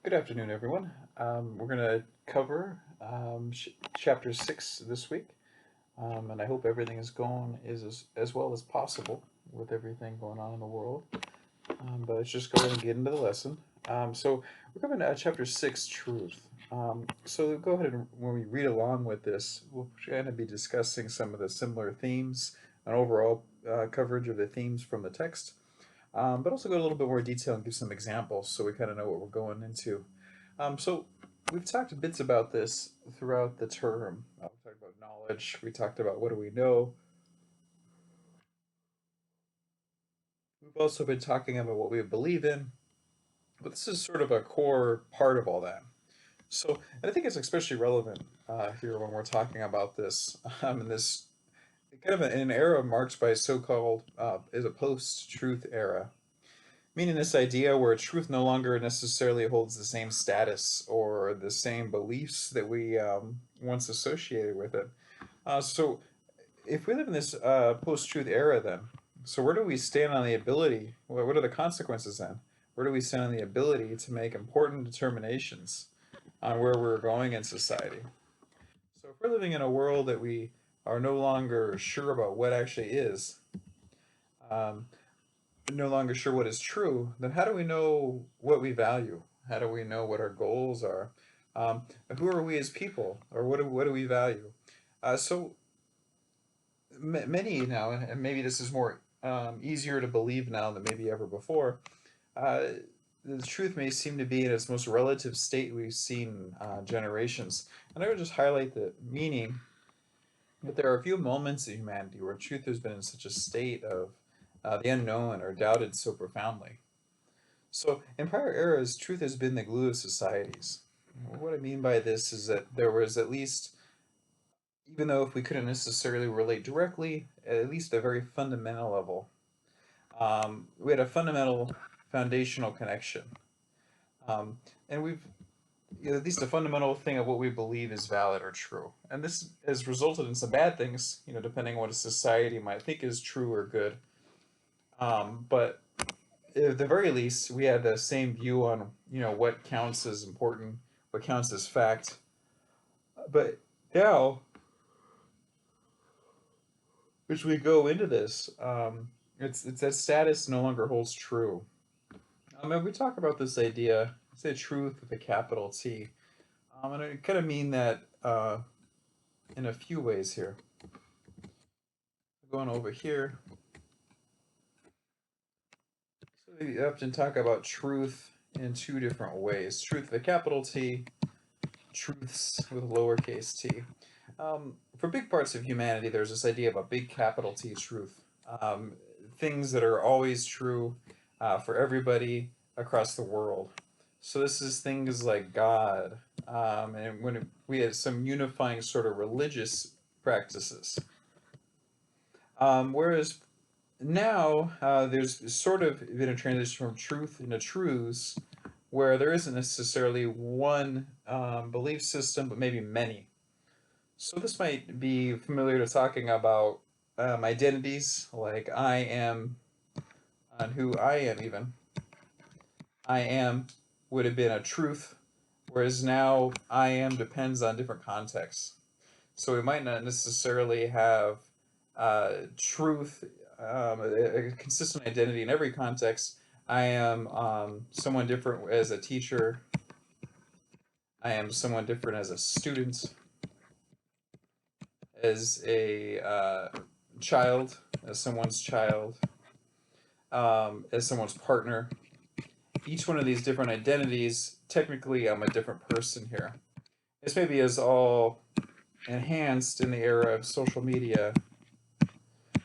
Good afternoon, everyone. We're going to cover chapter 6 this week, and I hope everything is going as well as possible with everything going on in the world. But let's just go ahead and get into the lesson. So we're covering chapter 6, Truth. So go ahead and when we read along with this, we'll kind of be discussing some of the similar themes, an overall coverage of the themes from the text, but also go a little bit more detail and give some examples so we kind of know what we're going into. So we've talked bits about this throughout the term. We talked about knowledge. We talked about what do we know. We've also been talking about what we believe in, but this is sort of a core part of all that. So, and I think it's especially relevant here when we're talking about this in this kind of an era marked by so-called is a post-truth era. Meaning this idea where truth no longer necessarily holds the same status or the same beliefs that we once associated with it. So if we live in this post-truth era then, so where do we stand on the ability, what are the consequences then? Where do we stand on the ability to make important determinations on where we're going in society? So if we're living in a world that we are no longer sure about what actually is, um, no longer sure what is true, then how do we know what we value? How do we know what our goals are? Um, who are we as people, or what do we value? So many now, and maybe this is more easier to believe now than maybe ever before. Uh, the truth may seem to be in its most relative state we've seen generations, and I would just highlight the meaning that there are a few moments in humanity where truth has been in such a state of the unknown or doubted so profoundly. So, in prior eras, truth has been the glue of societies. What I mean by this is that there was at least, even though if we couldn't necessarily relate directly, at least a very fundamental level, we had a fundamental foundational connection. Um, and we've, at least a fundamental thing of what we believe is valid or true. And this has resulted in some bad things, depending on what a society might think is true or good. But at the very least, we had the same view on what counts as important, what counts as fact. But now, as we go into this, it's that status no longer holds true. And we talk about this idea, say truth with a capital T, and I kind of mean that in a few ways here. Going over here, so we often talk about truth in two different ways: truth with a capital T, truths with lowercase t. For big parts of humanity, there's this idea of a big capital T truth. Um, Things that are always true for everybody across the world. So this is things like God, and when we had some unifying sort of religious practices. Whereas now there's sort of been a transition from truth into truths, where there isn't necessarily one belief system, but maybe many. So this might be familiar to talking about identities, like I am and who I am even. I am would have been a truth, whereas now I am depends on different contexts. So we might not necessarily have truth, a consistent identity in every context. I am someone different as a teacher. I am someone different as a student, as a child, as someone's partner. Each one of these different identities, technically, I'm a different person here. This maybe is all enhanced in the era of social media,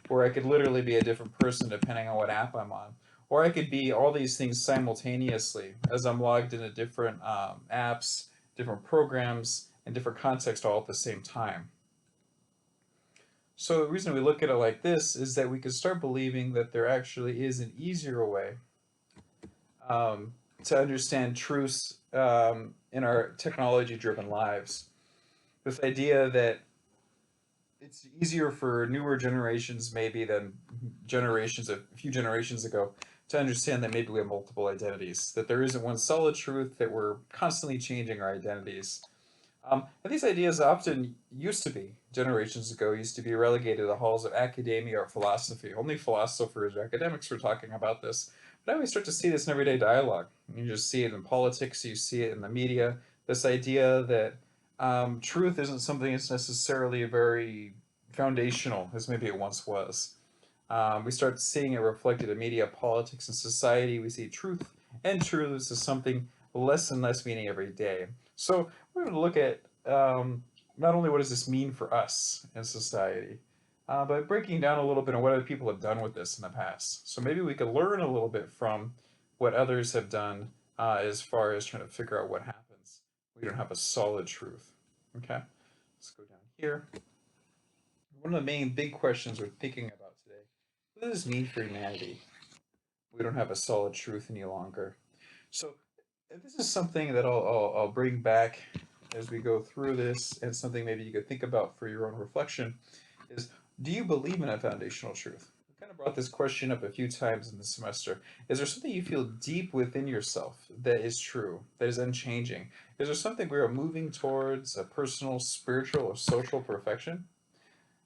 where I could literally be a different person depending on what app I'm on. Or I could be all these things simultaneously as I'm logged into different apps, different programs, and different contexts all at the same time. So the reason we look at it like this is that we could start believing that there actually is an easier way to understand truths in our technology-driven lives. This idea that it's easier for newer generations maybe than a few generations ago to understand that maybe we have multiple identities, that there isn't one solid truth, that we're constantly changing our identities. And these ideas often used to be, generations ago, used to be relegated to the halls of academia or philosophy. Only philosophers or academics were talking about this. But now we start to see this in everyday dialogue. You just see it in politics, you see it in the media. This idea that truth isn't something that's necessarily very foundational as maybe it once was. We start seeing it reflected in media, politics, and society. We see truth and truths as something less and less meaning every day. So we're going to look at not only what does this mean for us in society, but breaking down a little bit on what other people have done with this in the past. So maybe we could learn a little bit from what others have done as far as trying to figure out what happens. We don't have a solid truth. Okay, let's go down here. One of the main big questions we're thinking about today: what does this mean for humanity? We don't have a solid truth any longer. So this is something that I'll bring back as we go through this, and something maybe you could think about for your own reflection is, do you believe in a foundational truth? I kind of brought this question up a few times in the semester. Is there something you feel deep within yourself that is true, that is unchanging? Is there something we are moving towards, a personal, spiritual, or social perfection?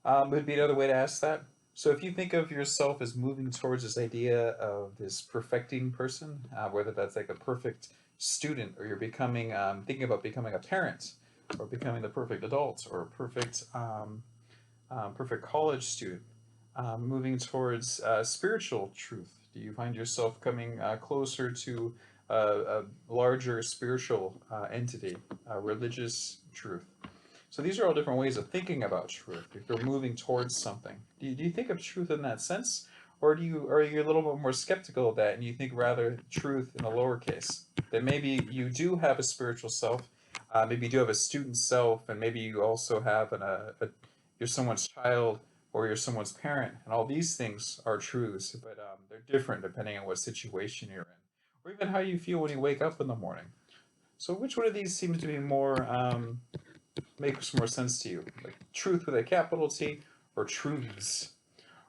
Would be another way to ask that. So if you think of yourself as moving towards this idea of this perfecting person, whether that's like a perfect student, or you're becoming, thinking about becoming a parent, or becoming the perfect adult, or a perfect college student, moving towards spiritual truth. Do you find yourself coming closer to a larger spiritual entity, religious truth? So these are all different ways of thinking about truth. If you're moving towards something, do you think of truth in that sense, or are you a little bit more skeptical of that, and you think rather truth in the lowercase? That maybe you do have a spiritual self, maybe you do have a student self, and maybe you also have you're someone's child, or you're someone's parent, and all these things are truths, but they're different depending on what situation you're in, or even how you feel when you wake up in the morning. So which one of these seems to be more makes more sense to you? Like truth with a capital T, or truths?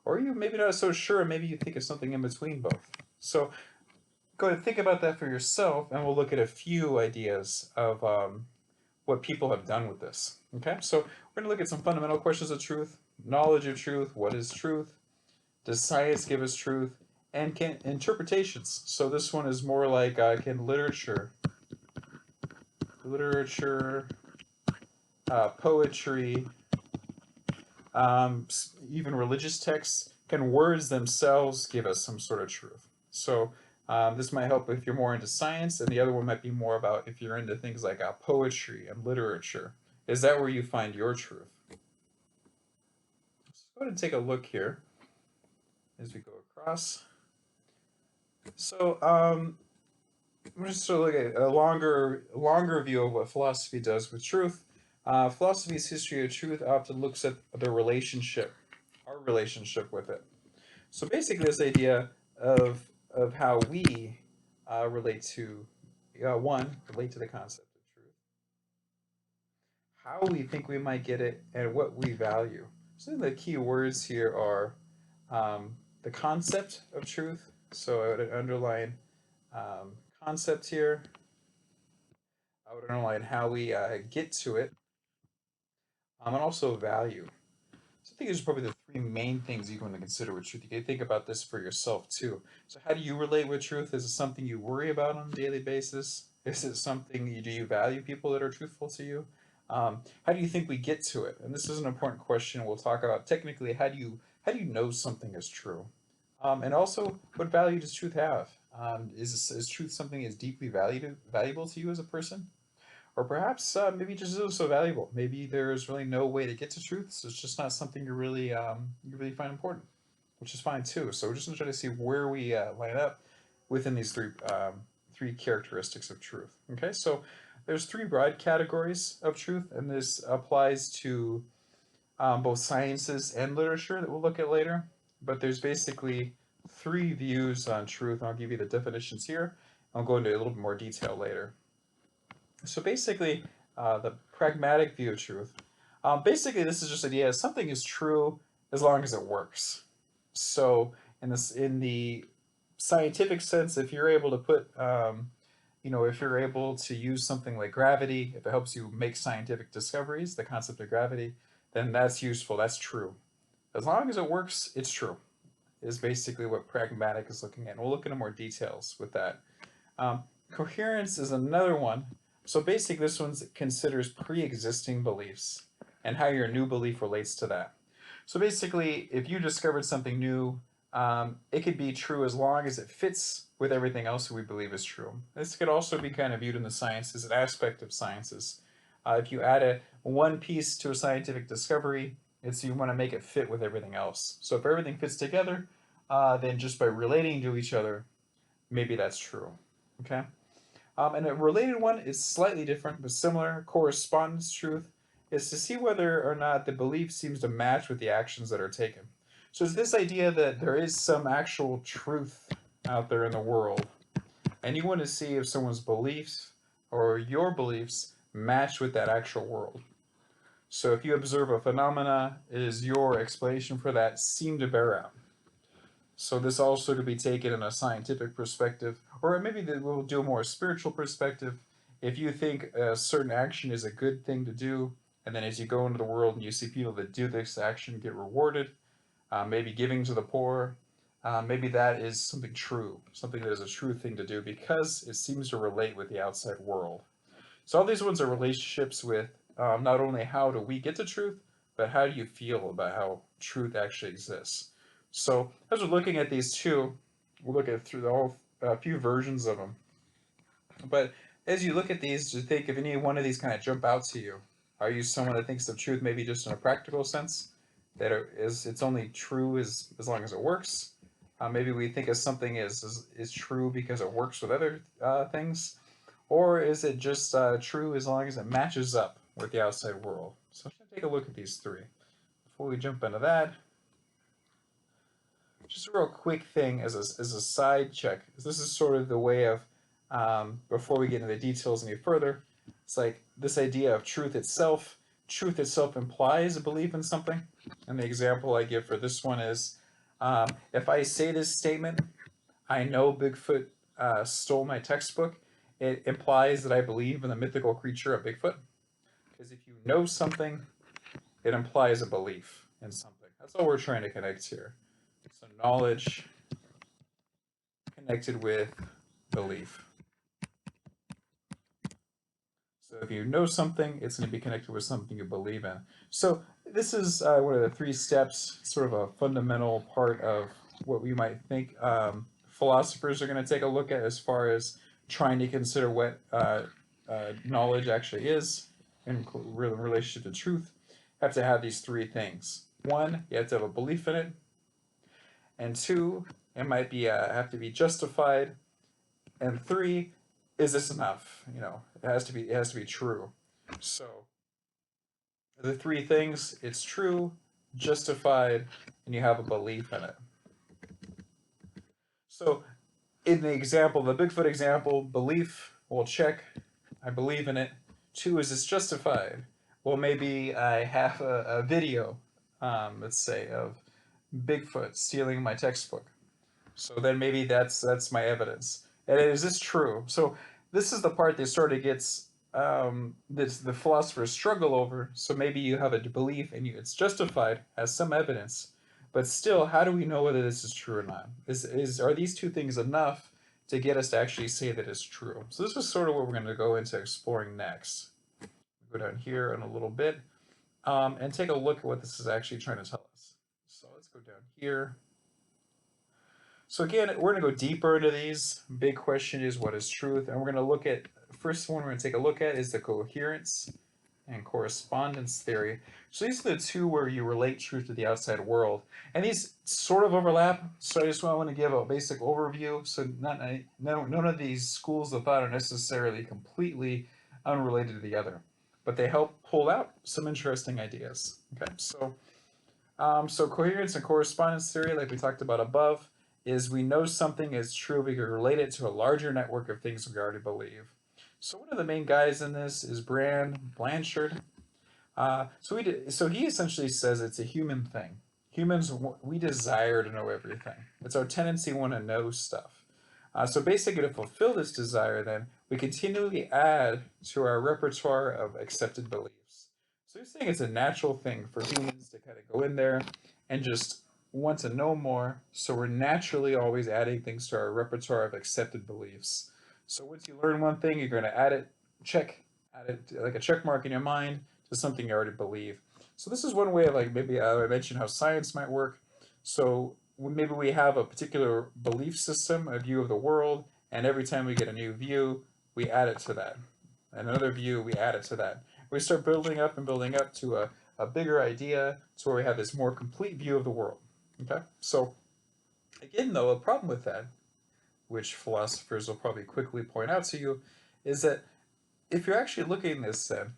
Or you maybe not so sure, maybe you think of something in between both. So go ahead and think about that for yourself, and we'll look at a few ideas of what people have done with this. Okay, so we're going to look at some fundamental questions of truth, knowledge of truth, what is truth, does science give us truth, and can interpretations. So this one is more like can literature, poetry, even religious texts, can words themselves give us some sort of truth? So this might help if you're more into science, and the other one might be more about if you're into things like poetry and literature. Is that where you find your truth? Let's go ahead and take a look here as we go across. So we're just to look at a longer view of what philosophy does with truth. Philosophy's history of truth often looks at the relationship, our relationship with it. So basically, this idea of how we relate to relate to the concept of truth, how we think we might get it, and what we value. So the key words here are the concept of truth. So I would underline concept here. I would underline how we get to it, and also value. So I think these are probably the three main things you want to consider with truth. You can think about this for yourself too. So how do you relate with truth? Is it something you worry about on a daily basis? Is it something do you value people that are truthful to you? How do you think we get to it? And this is an important question. We'll talk about technically how do you know something is true? And also, what value does truth have? Is truth something that's deeply valuable to you as a person? Or perhaps maybe it just isn't so valuable. Maybe there's really no way to get to truth, so it's just not something you really find important, which is fine too. So we're just going to try to see where we line up within these three characteristics of truth. Okay, so there's three broad categories of truth, and this applies to both sciences and literature that we'll look at later. But there's basically three views on truth. I'll give you the definitions here. I'll go into a little bit more detail later. So basically, the pragmatic view of truth. Basically, this is just the idea something is true as long as it works. So in the scientific sense, if you're able to put, if you're able to use something like gravity, if it helps you make scientific discoveries, the concept of gravity, then that's useful. That's true. As long as it works, it's true. Is basically what pragmatic is looking at. And we'll look into more details with that. Um, Coherence is another one. So basically, this one considers pre-existing beliefs and how your new belief relates to that. So basically, if you discovered something new, it could be true as long as it fits with everything else that we believe is true. This could also be kind of viewed in the sciences, an aspect of sciences. If you add one piece to a scientific discovery, it's you want to make it fit with everything else. So if everything fits together, then just by relating to each other, maybe that's true. Okay. And a related one is slightly different but similar. Correspondence truth is to see whether or not the belief seems to match with the actions that are taken. So it's this idea that there is some actual truth out there in the world, and you want to see if someone's beliefs or your beliefs match with that actual world. So if you observe a phenomena, is your explanation for that seem to bear out? So this also could be taken in a scientific perspective, or maybe we'll do a more spiritual perspective. If you think a certain action is a good thing to do, and then as you go into the world and you see people that do this action get rewarded, maybe giving to the poor, maybe that is something true, something that is a true thing to do because it seems to relate with the outside world. So all these ones are relationships with not only how do we get to truth, but how do you feel about how truth actually exists. So as we're looking at these two, we'll look at through all a few versions of them. But as you look at these, do you think if any one of these kind of jump out to you? Are you someone that thinks of truth maybe just in a practical sense, that it's only true as long as it works? Maybe we think of something is true because it works with other things, or is it just true as long as it matches up with the outside world? So let's take a look at these three. Before we jump into that, just a real quick thing as a side check. This is sort of the way of, before we get into the details any further, it's like this idea of truth itself. Truth itself implies a belief in something. And the example I give for this one is, if I say this statement, I know Bigfoot stole my textbook, it implies that I believe in the mythical creature of Bigfoot. Because if you know something, it implies a belief in something. That's all we're trying to connect here. So knowledge connected with belief. So if you know something, it's going to be connected with something you believe in. So this is one of the three steps, sort of a fundamental part of what we might think philosophers are going to take a look at as far as trying to consider what knowledge actually is in relationship to truth. Have to have these three things. One, you have to have a belief in it. And two, it might be have to be justified. And three, is this enough? It has to be true. So the three things: it's true, justified, and you have a belief in it. So in the example, the Bigfoot example, belief, we'll check. I believe in it. Two, is this justified? Well, maybe I have a video, let's say, of Bigfoot stealing my textbook. So then maybe that's my evidence. And is this true? So this is the part that sort of gets the philosophers struggle over. So maybe you have a belief and it's justified, has some evidence, but still, how do we know whether this is true or not? Are these two things enough to get us to actually say that it's true? So this is sort of what we're going to go into exploring next. Go down here in a little bit and take a look at what this is actually trying to tell us. So let's go down here. So again, we're going to go deeper into these. Big question is, what is truth? And we're going to look at, first one we're going to take a look at is the coherence and correspondence theory. So these are the two where you relate truth to the outside world. And these sort of overlap, so I just want to give a basic overview. So none of these schools of thought are necessarily completely unrelated to the other, but they help pull out some interesting ideas. Okay, so coherence and correspondence theory, like we talked about above, is we know something is true, we can relate it to a larger network of things we already believe. So one of the main guys in this is Blanchard. So he essentially says it's a human thing. Humans, we desire to know everything. It's our tendency to want to know stuff. So basically, to fulfill this desire, then, we continually add to our repertoire of accepted beliefs. So you're saying it's a natural thing for humans to kind of go in there and just want to know more. So we're naturally always adding things to our repertoire of accepted beliefs. So once you learn one thing, you're going to add it like a check mark in your mind to something you already believe. So this is one way of like maybe I mentioned how science might work. So maybe we have a particular belief system, a view of the world, and every time we get a new view, we add it to that. And another view, we add it to that. We start building up and building up to a bigger idea to where we have this more complete view of the world. Okay? So again though, a problem with that, which philosophers will probably quickly point out to you, is that if you're actually looking at this then,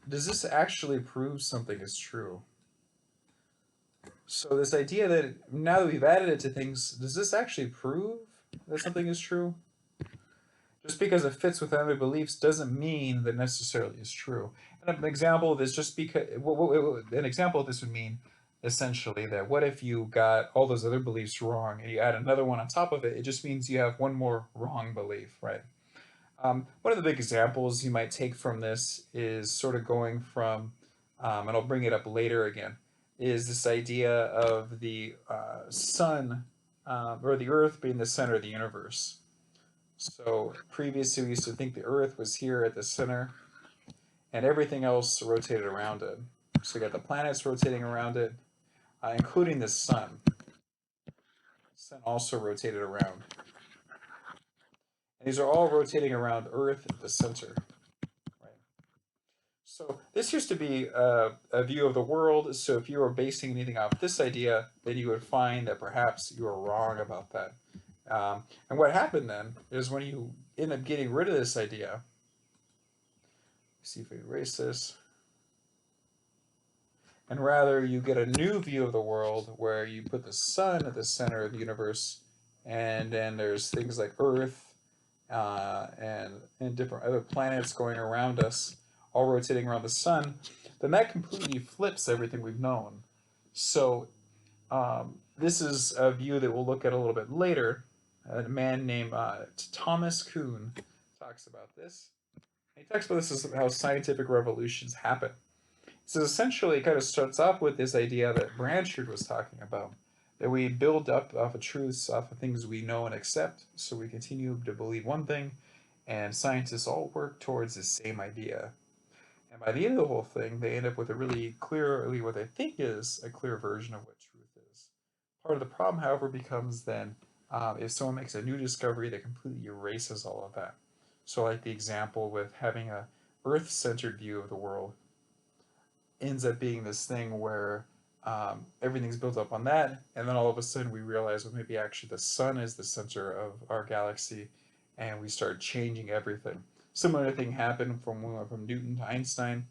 does this actually prove something is true? So this idea that now that we've added it to things, does this actually prove that something is true? Just because it fits with other beliefs doesn't mean that necessarily is true. And an example of this, just because an example of this would mean essentially that what if you got all those other beliefs wrong and you add another one on top of it? It just means you have one more wrong belief, right? One of the big examples you might take from this is sort of going from, and I'll bring it up later again, is this idea of the sun or the earth being the center of the universe. So previously we used to think the earth was here at the center and everything else rotated around it. So you got the planets rotating around it, including the sun. The sun also rotated around. And these are all rotating around Earth at the center. Right? So this used to be a view of the world. So if you were basing anything off this idea, then you would find that perhaps you were wrong about that. And what happened then is when you end up getting rid of this idea, see if we erase this, and rather you get a new view of the world where you put the sun at the center of the universe, and then there's things like Earth and different other planets going around us, all rotating around the sun, then that completely flips everything we've known. So this is a view that we'll look at a little bit later. A man named Thomas Kuhn talks about this. He talks about this as how scientific revolutions happen. So essentially, it kind of starts off with this idea that Branchard was talking about, that we build up off of truths, off of things we know and accept, so we continue to believe one thing, and scientists all work towards the same idea. And by the end of the whole thing, they end up with a really clearly what they think is a clear version of what truth is. Part of the problem, however, becomes then if someone makes a new discovery that completely erases all of that. So like the example with having a Earth-centered view of the world ends up being this thing where everything's built up on that, and then all of a sudden we realize, well, maybe actually the sun is the center of our galaxy, and we start changing everything. Similar thing happened from when we went from Newton to Einstein.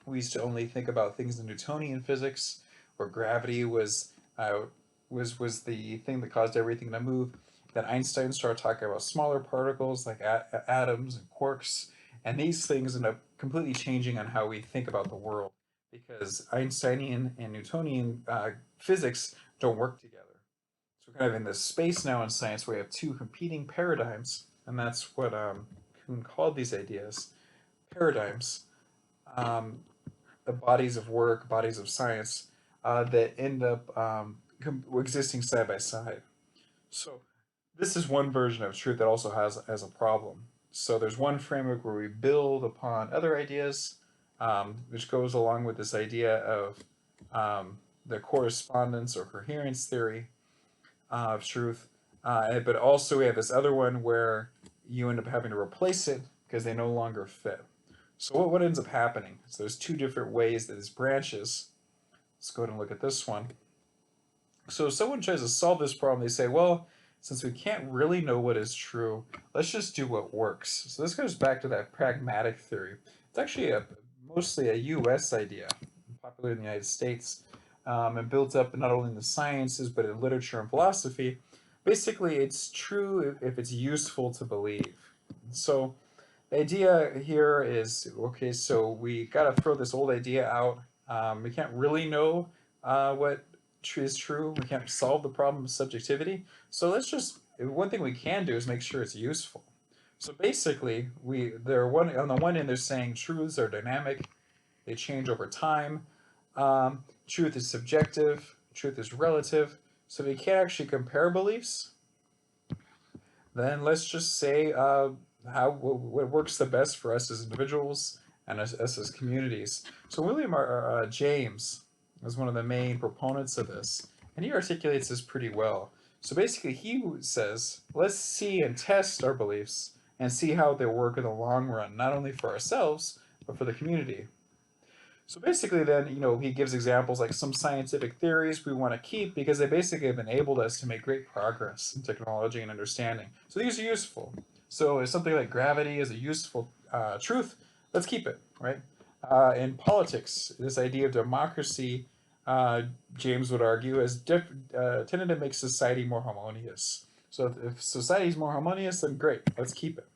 We used to only think about things in Newtonian physics, where gravity was the thing that caused everything to move. Then Einstein started talking about smaller particles like atoms and quarks, and these things end up completely changing on how we think about the world because Einsteinian and Newtonian physics don't work together. So we're kind of in this space now in science where we have two competing paradigms, and that's what Kuhn called these ideas paradigms, the bodies of work, bodies of science that end up existing side by side. So this is one version of truth that also has a problem. So there's one framework where we build upon other ideas, which goes along with this idea of the correspondence or coherence theory of truth. But also we have this other one where you end up having to replace it because they no longer fit. So what ends up happening? So there's two different ways that this branches. Let's go ahead and look at this one. So if someone tries to solve this problem, they say, well, since we can't really know what is true, let's just do what works. So this goes back to that pragmatic theory. It's actually mostly a US idea, popular in the United States, and built up not only in the sciences, but in literature and philosophy. Basically, it's true if it's useful to believe. So the idea here is, okay, so we got to throw this old idea out. We can't really know what is true. We can't solve the problem of subjectivity. So let's just, one thing we can do is make sure it's useful. So basically, they're on the one end they're saying truths are dynamic, they change over time. Truth is subjective, truth is relative. So if you can't actually compare beliefs, then let's just say what works the best for us as individuals and us as communities. So William James is one of the main proponents of this, and he articulates this pretty well. So basically, he says, let's see and test our beliefs and see how they work in the long run, not only for ourselves, but for the community. So basically, then, he gives examples like some scientific theories we want to keep because they basically have enabled us to make great progress in technology and understanding. So these are useful. So if something like gravity is a useful truth, let's keep it, right? In politics, this idea of democracy, James would argue, has tended to make society more harmonious. So if society is more harmonious, then great, let's keep it.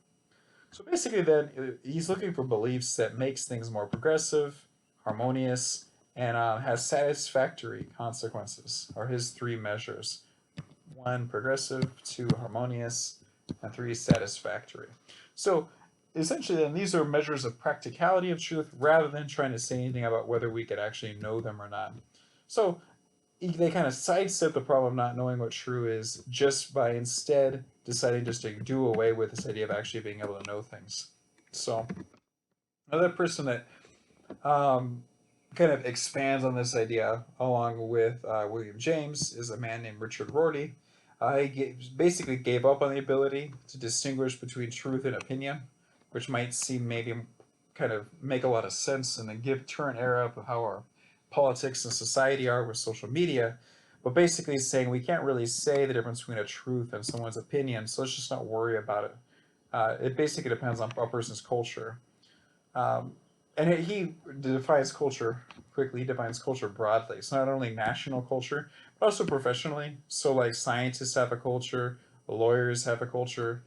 So basically, then he's looking for beliefs that makes things more progressive, harmonious, and has satisfactory consequences. Are his three measures: one, progressive; two, harmonious; and three, satisfactory. So essentially, then these are measures of practicality of truth, rather than trying to say anything about whether we could actually know them or not. So they kind of sidestep the problem of not knowing what true is just by instead deciding just to do away with this idea of actually being able to know things. So another person that kind of expands on this idea along with William James is a man named Richard Rorty. Basically gave up on the ability to distinguish between truth and opinion, which might seem maybe kind of make a lot of sense in the current era of how our politics and society are with social media. But basically saying we can't really say the difference between a truth and someone's opinion, so let's just not worry about it. It basically depends on a person's culture. Um, and he defines culture quickly. He defines culture broadly. It's not only national culture, but also professionally. So, like, scientists have a culture, lawyers have a culture,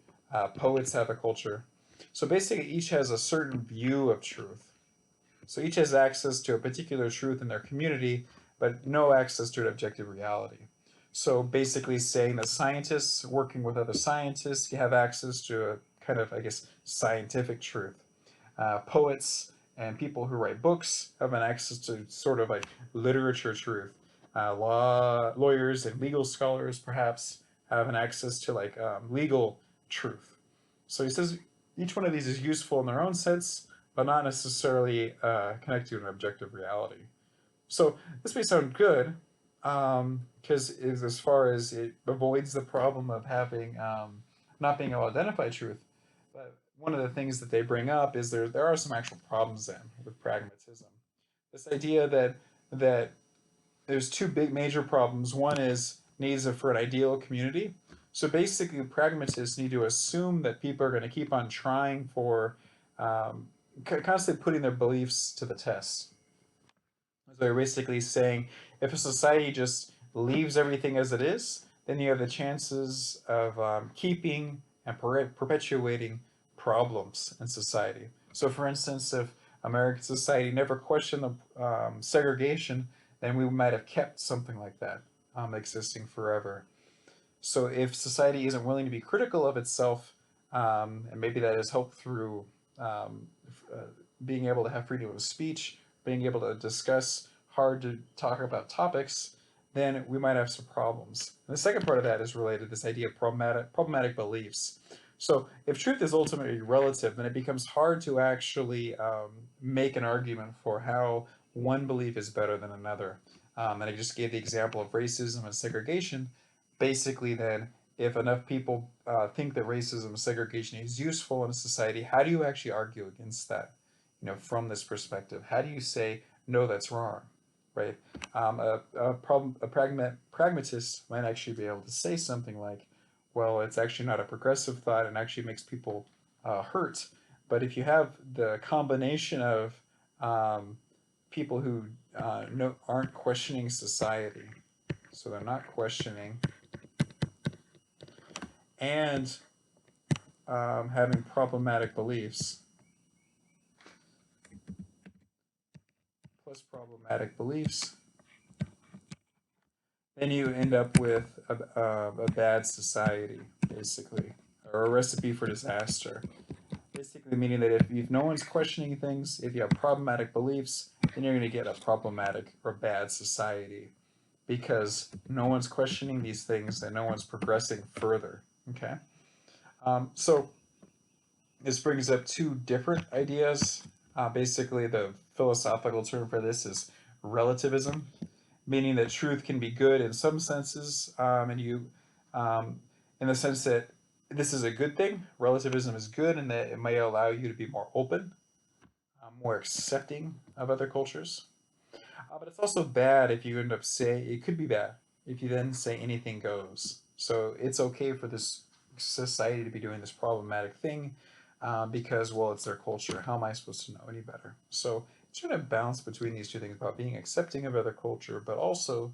poets have a culture. So basically, each has a certain view of truth. So each has access to a particular truth in their community, but no access to an objective reality. So basically, saying that scientists working with other scientists, you have access to a kind of, I guess, scientific truth. Poets and people who write books have an access to sort of like literature truth. Lawyers and legal scholars perhaps have an access to like legal truth. So he says each one of these is useful in their own sense, but not necessarily connected to an objective reality. So this may sound good because as far as it avoids the problem of having not being able to identify truth. But one of the things that they bring up is there are some actual problems then with pragmatism. This idea that there's two big major problems. One is needs for an ideal community. So basically, pragmatists need to assume that people are going to keep on trying for constantly putting their beliefs to the test. So they're basically saying if a society just leaves everything as it is, then you have the chances of keeping and perpetuating problems in society. So, for instance, if American society never questioned the segregation, then we might have kept something like that existing forever. So, if society isn't willing to be critical of itself, and maybe that is helped through uh, being able to have freedom of speech, being able to discuss hard to talk about topics, then we might have some problems. And the second part of that is related to this idea of problematic beliefs. So if truth is ultimately relative, then it becomes hard to actually make an argument for how one belief is better than another. And I just gave the example of racism and segregation. Basically, then, if enough people think that racism and segregation is useful in a society, how do you actually argue against that? From this perspective, how do you say no, that's wrong, right? Pragmatist might actually be able to say something like, well, it's actually not a progressive thought and actually makes people hurt. But if you have the combination of people who aren't questioning society, so they're not questioning, and having problematic beliefs, plus problematic beliefs, then you end up with a bad society, basically, or a recipe for disaster. Basically, meaning that if no one's questioning things, if you have problematic beliefs, then you're going to get a problematic or bad society because no one's questioning these things and no one's progressing further. Okay? So this brings up two different ideas. Basically, the philosophical term for this is relativism, meaning that truth can be good in some senses, um, in the sense that this is a good thing. Relativism is good, and that it may allow you to be more open, more accepting of other cultures. But it's also bad if you end up saying it could be bad if you then say anything goes. So it's okay for this society to be doing this problematic thing because, well, it's their culture. How am I supposed to know any better? So it's trying to balance between these two things about being accepting of other culture, but also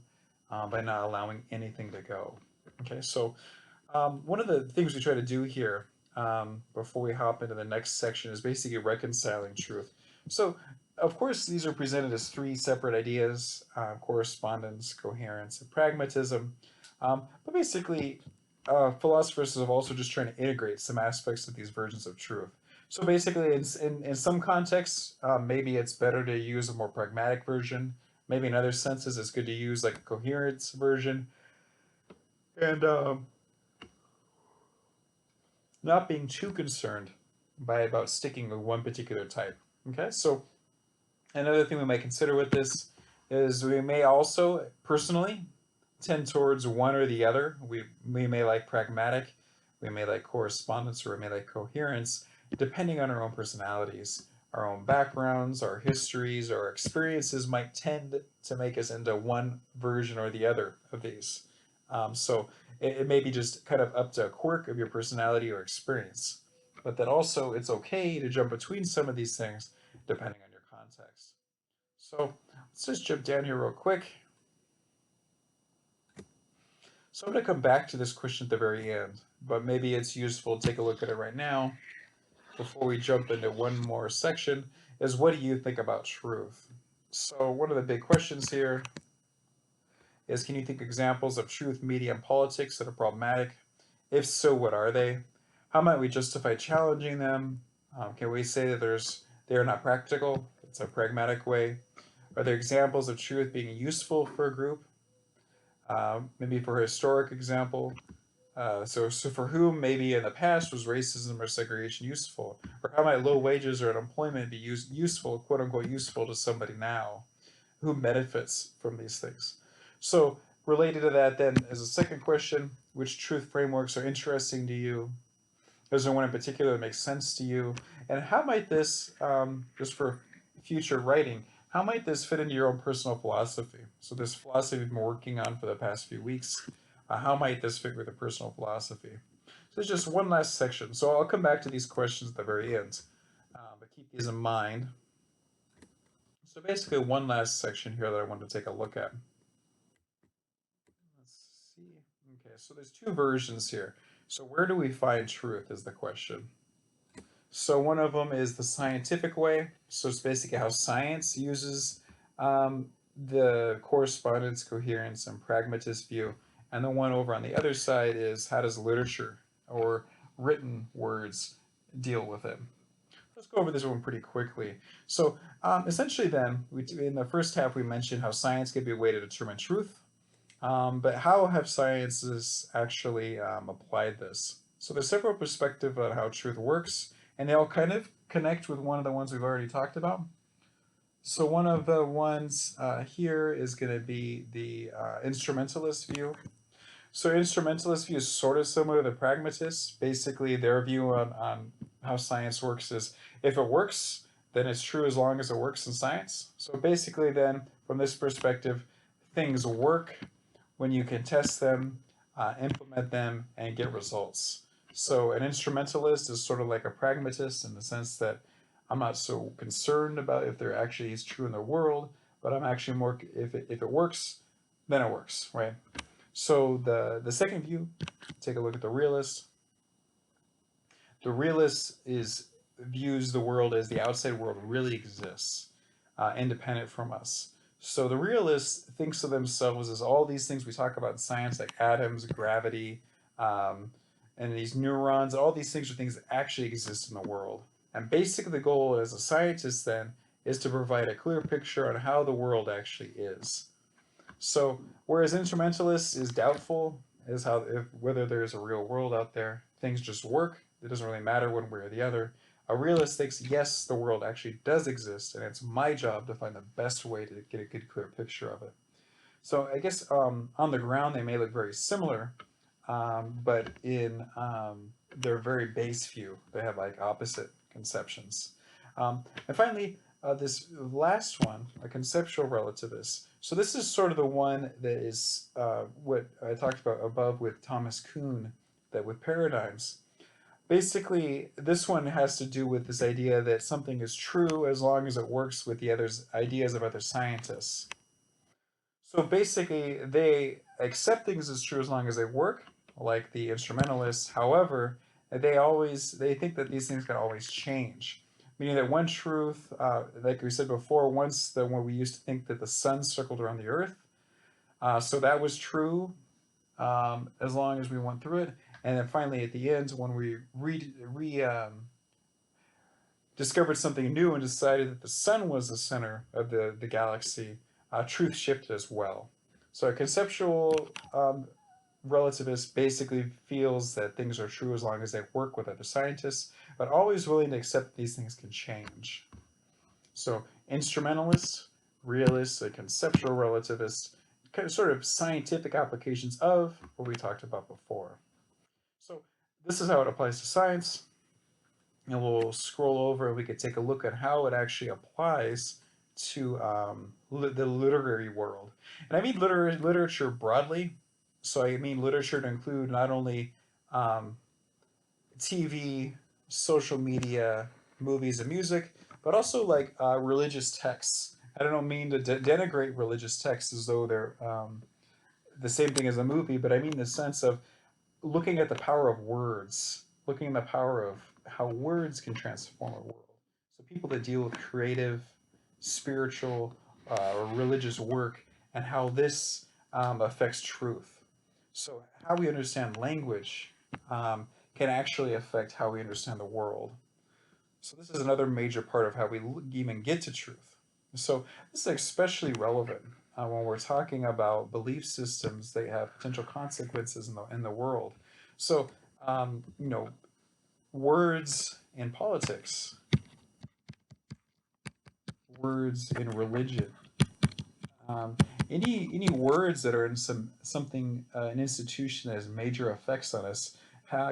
by not allowing anything to go. Okay, so one of the things we try to do here before we hop into the next section is basically reconciling truth. So, of course, these are presented as three separate ideas: correspondence, coherence, and pragmatism. But basically, philosophers have also just trying to integrate some aspects of these versions of truth. So basically, in some contexts, maybe it's better to use a more pragmatic version. Maybe in other senses, it's good to use like a coherence version. And not being too concerned by about sticking with one particular type. Okay, so another thing we might consider with this is we may also personally tend towards one or the other. We may like pragmatic, we may like correspondence, or we may like coherence, depending on our own personalities. Our own backgrounds, our histories, our experiences might tend to make us into one version or the other of these. So it may be just kind of up to a quirk of your personality or experience. But that also it's okay to jump between some of these things depending on your context. So let's just jump down here real quick. So I'm going to come back to this question at the very end, but maybe it's useful to take a look at it right now before we jump into one more section, is what do you think about truth? So one of the big questions here is, can you think examples of truth, media, and politics that are problematic? If so, what are they? How might we justify challenging them? Can we say that they are not practical? It's a pragmatic way. Are there examples of truth being useful for a group? Maybe for a historic example. So for whom maybe in the past was racism or segregation useful? Or how might low wages or unemployment be useful, quote unquote, useful to somebody now? Who benefits from these things? So related to that then is a second question: which truth frameworks are interesting to you? Is there one in particular that makes sense to you? And how might this, just for future writing, how might this fit into your own personal philosophy? So this philosophy you've been working on for the past few weeks, how might this fit with a personal philosophy? So there's just one last section. So I'll come back to these questions at the very end, but keep these in mind. So basically one last section here that I wanted to take a look at. Let's see. Okay, so there's two versions here. So where do we find truth is the question. So one of them is the scientific way. So it's basically how science uses um, the correspondence, coherence, and pragmatist view. And the one over on the other side is how does literature or written words deal with it. Let's go over this one pretty quickly. So essentially then, in the first half we mentioned how science could be a way to determine truth. But how have sciences actually applied this? So there's several perspectives on how truth works, and they all kind of connect with one of the ones we've already talked about. So one of the ones here is going to be the instrumentalist view. So instrumentalist view is sort of similar to the pragmatists. Basically, their view on how science works is if it works, then it's true as long as it works in science. So basically then, from this perspective, things work when you can test them, implement them, and get results. So an instrumentalist is sort of like a pragmatist in the sense that I'm not so concerned about if they're actually is true in the world, but I'm actually more, if it works, then it works, right? So the second view, take a look at the realist. The realist views the world as the outside world really exists, independent from us. So the realist thinks of themselves as all these things we talk about in science, like atoms, gravity, um, and these neurons. All these things are things that actually exist in the world. And basically, the goal as a scientist then is to provide a clear picture on how the world actually is. So whereas instrumentalist is doubtful is how if whether there's a real world out there, things just work. It doesn't really matter one way or the other. A realist thinks yes, the world actually does exist, and it's my job to find the best way to get a good, clear picture of it. So I guess on the ground they may look very similar, but in their very base view, they have like opposite conceptions. And finally, this last one, a conceptual relativist. So this is sort of the one that is what I talked about above with Thomas Kuhn, that with paradigms. Basically, this one has to do with this idea that something is true as long as it works with the others ideas of other scientists. So basically, they accept things as true as long as they work, like the instrumentalists. However, they think that these things can always change, meaning that one truth, like we said before, when we used to think that the sun circled around the Earth, so that was true as long as we went through it, and then finally at the end, when we discovered something new and decided that the sun was the center of the galaxy, truth shifted as well. So a conceptual relativist basically feels that things are true as long as they work with other scientists, but always willing to accept these things can change. So instrumentalists, realists, and conceptual relativists, kind of sort of scientific applications of what we talked about before. So this is how it applies to science, and we'll scroll over and we could take a look at how it actually applies to the literary world. And I mean literature broadly. So I mean literature to include not only um, TV, social media, movies, and music, but also like religious texts. I don't mean to denigrate religious texts as though they're the same thing as a movie, but I mean the sense of looking at the power of words, looking at the power of how words can transform a world. So people that deal with creative, spiritual, or religious work, and how this affects truth. So how we understand language can actually affect how we understand the world. So this is another major part of how we even get to truth. So this is especially relevant when we're talking about belief systems that have potential consequences in the world. So you know, words in politics, words in religion, um, any words that are in something an institution that has major effects on us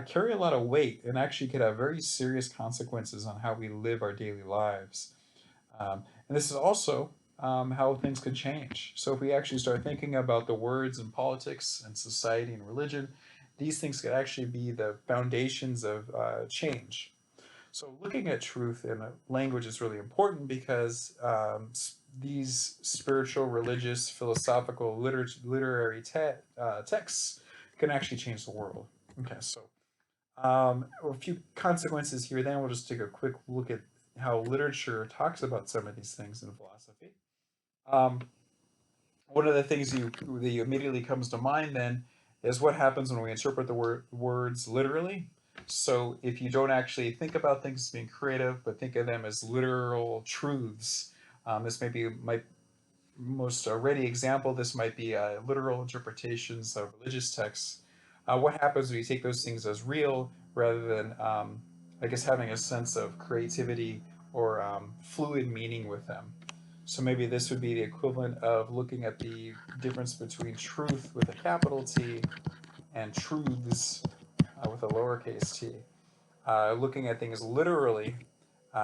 carry a lot of weight and actually could have very serious consequences on how we live our daily lives. And this is also how things could change. So if we actually start thinking about the words in politics and society and religion, these things could actually be the foundations of change. So looking at truth in a language is really important because these spiritual, religious, philosophical, literary texts can actually change the world. Okay, so a few consequences here. Then we'll just take a quick look at how literature talks about some of these things in philosophy. Um, One of the things that immediately comes to mind then is what happens when we interpret the words literally. So if you don't actually think about things as being creative, but think of them as literal truths, this may be my most ready example. This might be literal interpretations of religious texts. What happens when you take those things as real rather than, I guess, having a sense of creativity or fluid meaning with them? So maybe this would be the equivalent of looking at the difference between truth with a capital T and truths with a lowercase t. Looking at things literally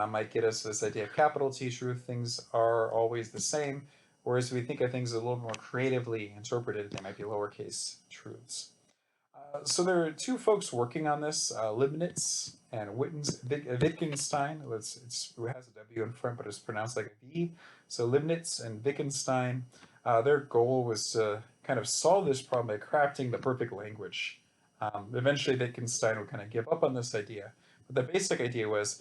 might get us this idea of capital T truth. Things are always the same. Whereas if we think of things a little more creatively interpreted, they might be lowercase truths. So there are two folks working on this, Leibniz and Wittgenstein. It has a W in front, but it's pronounced like a V. So Leibniz and Wittgenstein, their goal was to kind of solve this problem by crafting the perfect language. Eventually, Wittgenstein would kind of give up on this idea. But the basic idea was,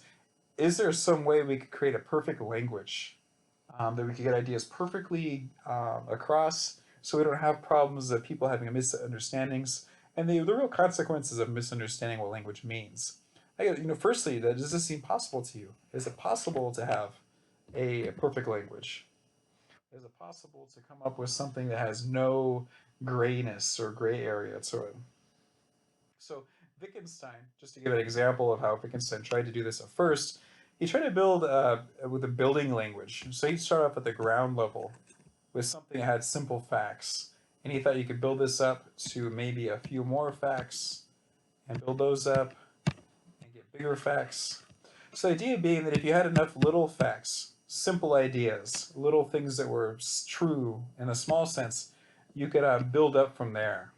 is there some way we could create a perfect language that we could get ideas perfectly across, so we don't have problems of people having misunderstandings and the real consequences of misunderstanding what language means. Firstly, does this seem possible to you? Is it possible to have a perfect language? Is it possible to come up with something that has no grayness or gray area to it? So Wittgenstein, just to give an example of how Wittgenstein tried to do this at first, he tried to build with a building language. So he'd start off at the ground level with something that had simple facts. And he thought you could build this up to maybe a few more facts and build those up and get bigger facts. So the idea being that if you had enough little facts, simple ideas, little things that were true in a small sense, you could build up from there.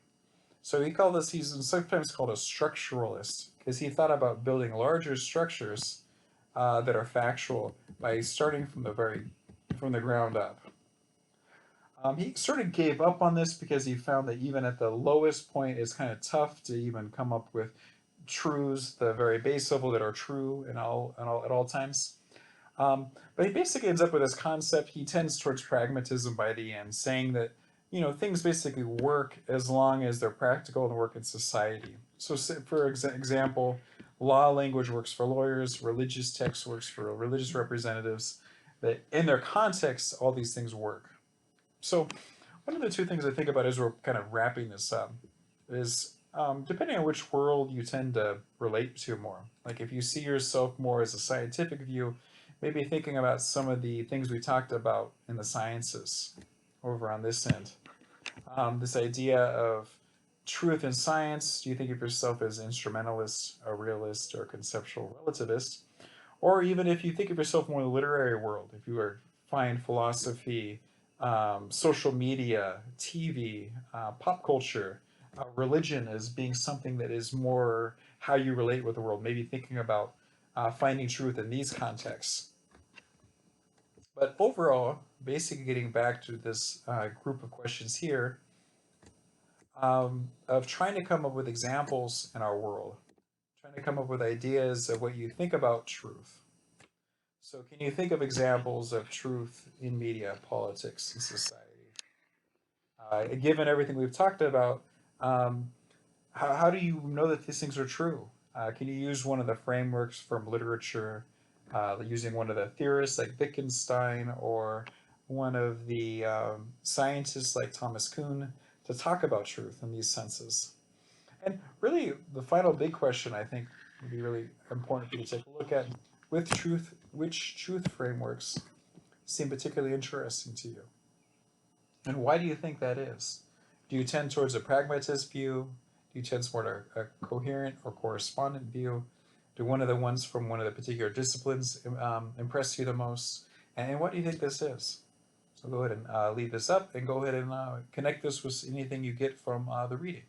So he's sometimes called a structuralist because he thought about building larger structures that are factual by starting from the ground up. He sort of gave up on this because he found that even at the lowest point, it's kind of tough to even come up with truths, the very base level that are true at all times. But he basically ends up with this concept. He tends towards pragmatism by the end, saying that things basically work as long as they're practical and work in society. So, for example, law language works for lawyers, religious text works for religious representatives. That in their context, all these things work. So, one of the two things I think about as we're kind of wrapping this up is depending on which world you tend to relate to more. Like if you see yourself more as a scientific view, maybe thinking about some of the things we talked about in the sciences over on this end. This idea of truth in science, do you think of yourself as instrumentalist, a realist, or a conceptual relativist? Or even if you think of yourself more in the literary world, if you were find philosophy, social media, TV, pop culture, religion as being something that is more how you relate with the world, maybe thinking about finding truth in these contexts. But overall, basically getting back to this group of questions here, of trying to come up with examples in our world, trying to come up with ideas of what you think about truth. So can you think of examples of truth in media, politics, and society? Given everything we've talked about, um, how do you know that these things are true? Can you use one of the frameworks from literature, using one of the theorists like Wittgenstein or one of the scientists like Thomas Kuhn to talk about truth in these senses? And really, the final big question I think would be really important for you to take a look at with truth, which truth frameworks seem particularly interesting to you? And why do you think that is? Do you tend towards a pragmatist view? Do you tend toward a coherent or correspondent view? Do one of the ones from one of the particular disciplines impress you the most? And what do you think this is? So go ahead and leave this up and go ahead and connect this with anything you get from the reading.